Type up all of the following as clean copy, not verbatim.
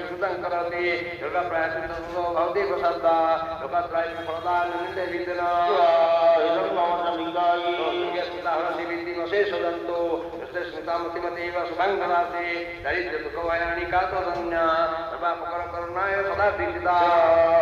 सुकृतं करोति योगप्रयासो भवति प्रसादा लोकत्रयं फलदान निन्देविदन स्वाहिदं मम चण्डिकायै स्मृताहरसिविद्धिमशेषदन्तो यस्य स्मृतामतिमतीव शुभङ्करासि दरिद्रदुःखवयानि कातोदन्या सर्वापकरकरुणाय सदा दीक्षिता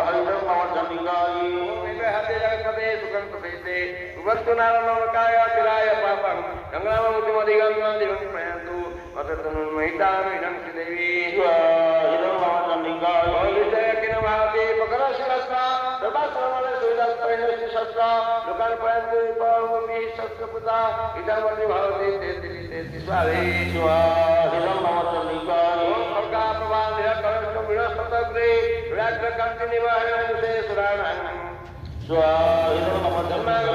स्वाहिदं मम चण्डिकायै हते जगत्पते सुखं प्रसेते सुभस्तु नारायणोरकाय चिराय पापं गङ्गाममुतिमधिगम्यादिवं प्रयन्तु वसतनुन्महितामिदं श्रीदेवी स्वाहिदं मम चण्डिकायै विजयकिन भावते पकरशिरस्वा सर्वाश्रमले सुविधास्त्रैः शस्त्रा लोकान् प्रयन्तु पवमि शस्त्रपुता इदमपि भवति तेति स्वाहे स्वाहिदं मम चण्डिकायै खड्गा प्रभा निरकरष्ट विरस्तग्रे विराट्रकान्तिनिवाहय सुराणां स्वाहिदं मम चण्डिकायै